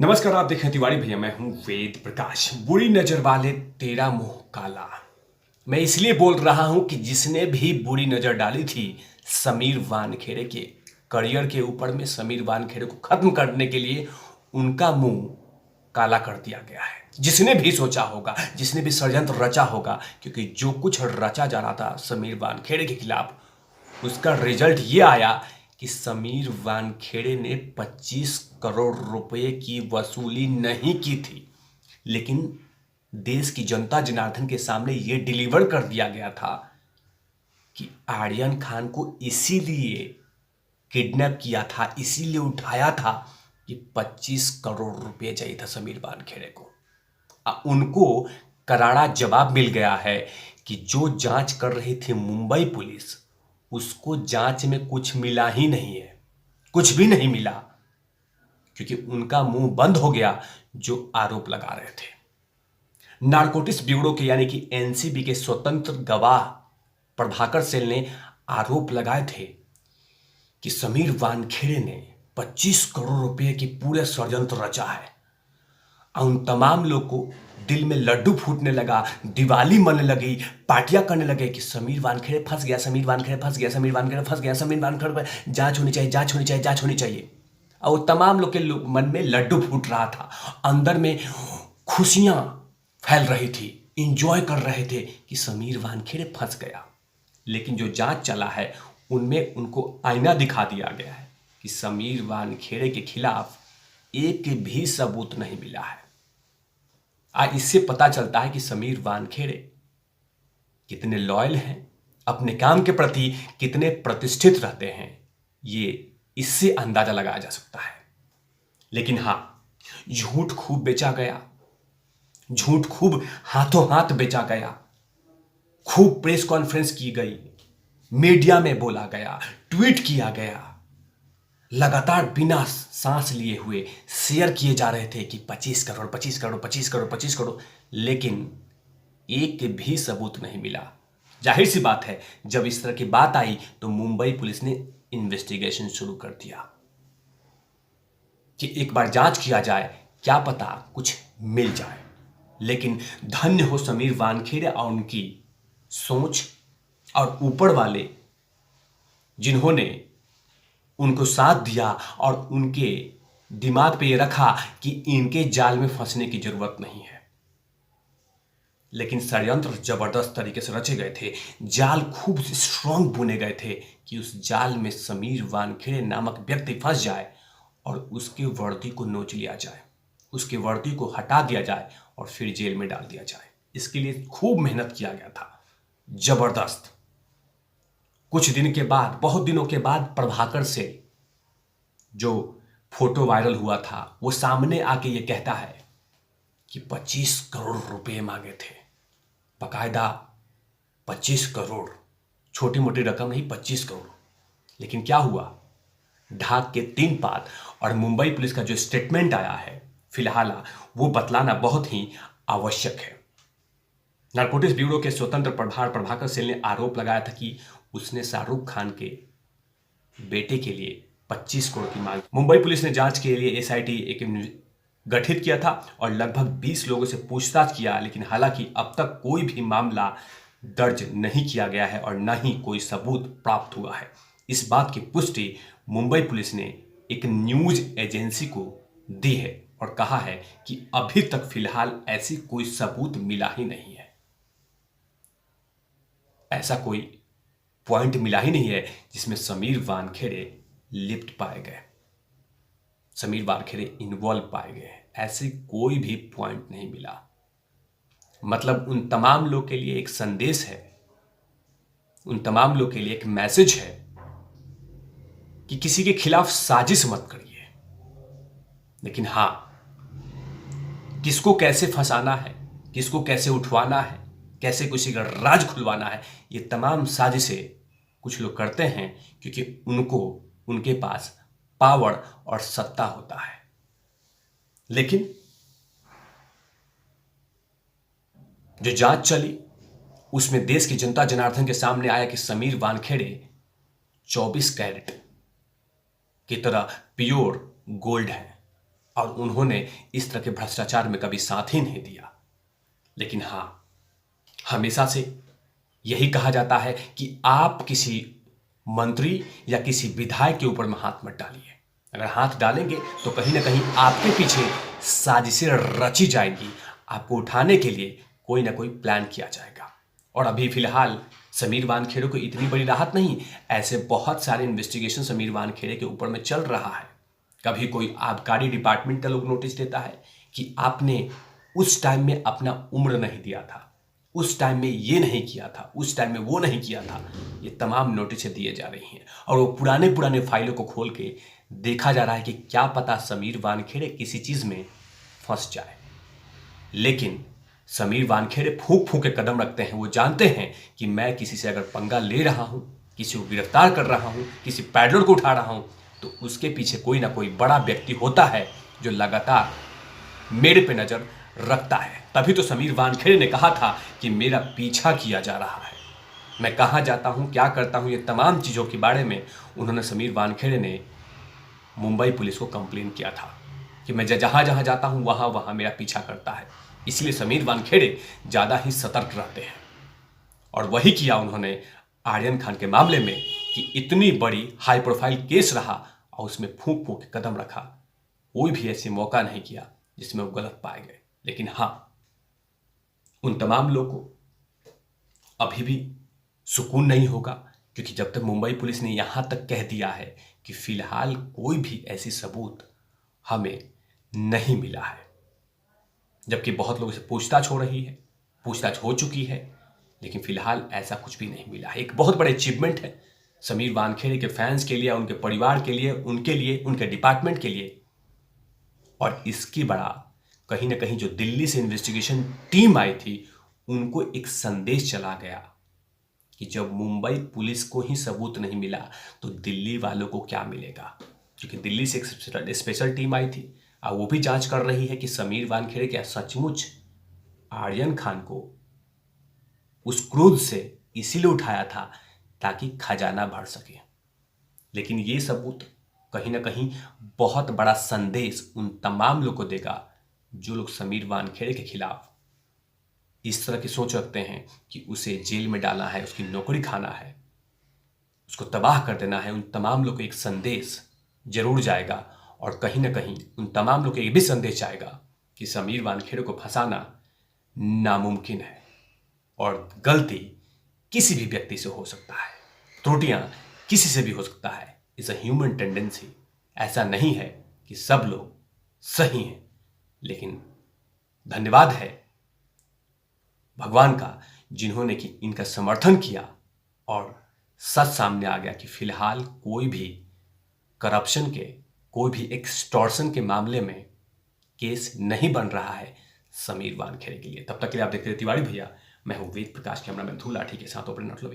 नमस्कार, आप देख रहे हैं तिवारी भैया। मैं हूं वेद प्रकाश। बुरी नजर वाले तेरा मुंह काला। मैं इसलिए बोल रहा हूं कि जिसने भी बुरी नजर डाली थी समीर वानखेड़े के करियर के ऊपर में, समीर वानखेड़े को खत्म करने के लिए उनका मुंह काला कर दिया गया है। जिसने भी सोचा होगा, जिसने भी षड्यंत्र रचा होगा, क्योंकि जो कुछ रचा जा रहा था समीर वानखेड़े के खिलाफ, उसका रिजल्ट ये आया कि समीर वानखेड़े ने 25 करोड़ रुपए की वसूली नहीं की थी, लेकिन देश की जनता जनार्दन के सामने ये डिलीवर कर दिया गया था कि आर्यन खान को इसीलिए किडनैप किया था, इसीलिए उठाया था कि 25 करोड़ रुपए चाहिए था समीर वानखेड़े को। उनको करारा जवाब मिल गया है कि जो जांच कर रही थी मुंबई पुलिस, उसको जांच में कुछ मिला ही नहीं है, कुछ भी नहीं मिला, क्योंकि उनका मुंह बंद हो गया जो आरोप लगा रहे थे। नारकोटिक्स ब्यूरो के यानी कि एनसीबी के स्वतंत्र गवाह प्रभाकर सेल ने आरोप लगाए थे कि समीर वानखेड़े ने 25 करोड़ रुपए की पूरे षड्यंत्र रचा है। उन तमाम लोग को दिल में लड्डू फूटने लगा, दिवाली मनने लगी, पार्टियां करने लगे कि समीर वानखेड़े फंस गया, समीर वानखेड़े फंस गया, समीर वानखेड़े फंस गया, समीर वानखेड़े पर जांच होनी चाहिए, जांच होनी चाहिए, जांच होनी चाहिए। और तमाम लोग के मन में लड्डू फूट रहा था, अंदर में खुशियां फैल रही थी, इंजॉय कर रहे थे कि समीर वानखेड़े फंस गया। लेकिन जो जांच चला है उनमें उनको आईना दिखा दिया गया है कि समीर वानखेड़े के खिलाफ एक भी सबूत नहीं मिला है। आज इससे पता चलता है कि समीर वानखेड़े कितने लॉयल हैं, अपने काम के प्रति कितने प्रतिष्ठित रहते हैं, ये इससे अंदाजा लगाया जा सकता है। लेकिन हां, झूठ खूब बेचा गया, झूठ खूब हाथों हाथ बेचा गया, खूब प्रेस कॉन्फ्रेंस की गई, मीडिया में बोला गया, ट्वीट किया गया, लगातार बिना सांस लिए हुए शेयर किए जा रहे थे कि 25 करोड़ 25 करोड़ 25 करोड़ 25 करोड़, लेकिन एक भी सबूत नहीं मिला। जाहिर सी बात है, जब इस तरह की बात आई तो मुंबई पुलिस ने इन्वेस्टिगेशन शुरू कर दिया कि एक बार जांच किया जाए, क्या पता कुछ मिल जाए। लेकिन धन्य हो समीर वानखेड़े और उनकी सोच और ऊपर वाले जिन्होंने उनको साथ दिया और उनके दिमाग पे ये रखा कि इनके जाल में फंसने की जरूरत नहीं है। लेकिन षड्यंत्र जबरदस्त तरीके से रचे गए थे, जाल खूब स्ट्रांग बुने गए थे कि उस जाल में समीर वानखेड़े नामक व्यक्ति फंस जाए और उसके वर्दी को नोच लिया जाए, उसके वर्दी को हटा दिया जाए और फिर जेल में डाल दिया जाए। इसके लिए खूब मेहनत किया गया था, जबरदस्त। कुछ दिन के बाद, बहुत दिनों के बाद प्रभाकर से जो फोटो वायरल हुआ था वो सामने आके ये कहता है कि 25 करोड़ रुपए मांगे थे, बकायदा 25 करोड़, छोटी मोटी रकम नहीं, 25 करोड़। लेकिन क्या हुआ, ढाक के 3 पात और मुंबई पुलिस का जो स्टेटमेंट आया है फिलहाल, वो बतलाना बहुत ही आवश्यक है। नारकोटिक्स ब्यूरो के स्वतंत्र प्रभार प्रभाकर सेल ने आरोप लगाया था कि उसने शाहरुख खान के बेटे के लिए 25 करोड़ की मांग। मुंबई पुलिस ने जांच के लिए एसआईटी एक गठित किया था और लगभग 20 लोगों से पूछताछ किया, लेकिन हालांकि अब तक कोई भी मामला दर्ज नहीं किया गया है और न ही कोई सबूत प्राप्त हुआ है। इस बात की पुष्टि मुंबई पुलिस ने एक न्यूज एजेंसी को दी है और कहा है कि अभी तक फिलहाल ऐसी कोई सबूत मिला ही नहीं है, ऐसा कोई पॉइंट मिला ही नहीं है जिसमें समीर वानखेड़े लिप्त पाए गए, समीर वानखेड़े इन्वॉल्व पाए गए। ऐसे कोई भी पॉइंट नहीं मिला। मतलब उन तमाम लोग के लिए एक संदेश है, उन तमाम लोग के लिए एक मैसेज है कि किसी के खिलाफ साजिश मत करिए, लेकिन हां, किसको कैसे फंसाना है, किसको कैसे उठवाना है, कैसे किसी का राज खुलवाना है, ये तमाम साजिशें कुछ लोग करते हैं क्योंकि उनके पास पावर और सत्ता होता है। लेकिन जो जांच चली उसमें देश की जनता जनार्दन के सामने आया कि समीर वानखेड़े 24 कैरेट की तरह प्योर गोल्ड है और उन्होंने इस तरह के भ्रष्टाचार में कभी साथ ही नहीं दिया। लेकिन हाँ, हमेशा से यही कहा जाता है कि आप किसी मंत्री या किसी विधायक के ऊपर में हाथ मत डालिए। अगर हाथ डालेंगे तो कहीं ना कहीं आपके पीछे साजिशें रची जाएंगी, आपको उठाने के लिए कोई ना कोई प्लान किया जाएगा। और अभी फिलहाल समीर वानखेड़े को इतनी बड़ी राहत नहीं, ऐसे बहुत सारे इन्वेस्टिगेशन समीर वानखेड़े के ऊपर में चल रहा है। कभी कोई आबकारी डिपार्टमेंट का लोग नोटिस देता है कि आपने उस टाइम में अपना उम्र नहीं दिया था, उस टाइम में ये नहीं किया था, उस टाइम में वो नहीं किया था। ये तमाम नोटिसें दिए जा रही हैं और वो पुराने पुराने फाइलों को खोल के देखा जा रहा है कि क्या पता समीर वानखेड़े किसी चीज में फंस जाए। लेकिन समीर वानखेड़े फूंक फूंक के कदम रखते हैं। वो जानते हैं कि मैं किसी से अगर पंगा ले रहा हूं, किसी को गिरफ्तार कर रहा हूं, किसी पैडलर को उठा रहा हूं, तो उसके पीछे कोई ना कोई बड़ा व्यक्ति होता है जो लगातार मेरे पे नजर रखता है। तभी तो समीर वानखेड़े ने कहा था कि मेरा पीछा किया जा रहा है, मैं कहां जाता हूं, क्या करता हूं, ये तमाम चीजों के बारे में उन्होंने समीर वानखेड़े ने मुंबई पुलिस को कंप्लेन किया था कि मैं जहां जहां जाता हूं वहां वहां मेरा पीछा करता है। इसलिए समीर वानखेड़े ज्यादा ही सतर्क रहते हैं। और वही किया उन्होंने आर्यन खान के मामले में कि इतनी बड़ी हाई प्रोफाइल केस रहा और उसमें फूंक फूंक के कदम रखा। कोई भी ऐसे मौका नहीं किया जिसमें वो गलत पाए गए। लेकिन हाँ, उन तमाम लोगों को अभी भी सुकून नहीं होगा, क्योंकि जब तक मुंबई पुलिस ने यहां तक कह दिया है कि फिलहाल कोई भी ऐसी सबूत हमें नहीं मिला है, जबकि बहुत लोगों से पूछताछ हो रही है, पूछताछ हो चुकी है, लेकिन फिलहाल ऐसा कुछ भी नहीं मिला है। एक बहुत बड़ा अचीवमेंट है समीर वानखेड़े के फैंस के लिए, उनके परिवार के लिए, उनके डिपार्टमेंट के लिए। और इसकी बड़ा कहीं ना कहीं जो दिल्ली से इन्वेस्टिगेशन टीम आई थी, उनको एक संदेश चला गया कि जब मुंबई पुलिस को ही सबूत नहीं मिला तो दिल्ली वालों को क्या मिलेगा। क्योंकि दिल्ली से एक स्पेशल टीम आई थी और वो भी जांच कर रही है कि समीर वानखेड़े क्या सचमुच आर्यन खान को उस क्रूज से इसीलिए उठाया था ताकि खजाना भर सके। लेकिन ये सबूत कहीं ना कहीं बहुत बड़ा संदेश उन तमाम लोग को देगा जो लोग समीर वानखेड़े के खिलाफ इस तरह की सोच रखते हैं कि उसे जेल में डालना है, उसकी नौकरी खाना है, उसको तबाह कर देना है। उन तमाम लोग को एक संदेश जरूर जाएगा और कहीं ना कहीं उन तमाम लोग को एक भी संदेश जाएगा कि समीर वानखेड़े को फंसाना नामुमकिन है और गलती किसी भी व्यक्ति से हो सकता है, त्रुटियां किसी से भी हो सकता है। It's a human tendency. ऐसा नहीं है कि सब लोग सही हैं। लेकिन धन्यवाद है भगवान का जिन्होंने कि इनका समर्थन किया और सच सामने आ गया कि फिलहाल कोई भी करप्शन के, कोई भी एक्सटॉर्शन के मामले में केस नहीं बन रहा है समीर वानखेड़े के लिए। तब तक के लिए आप देखते रहिए तिवारी भैया। मैं हूं वेद प्रकाश, कैमरामैन धूल लाठी के साथ ओपन नटलो।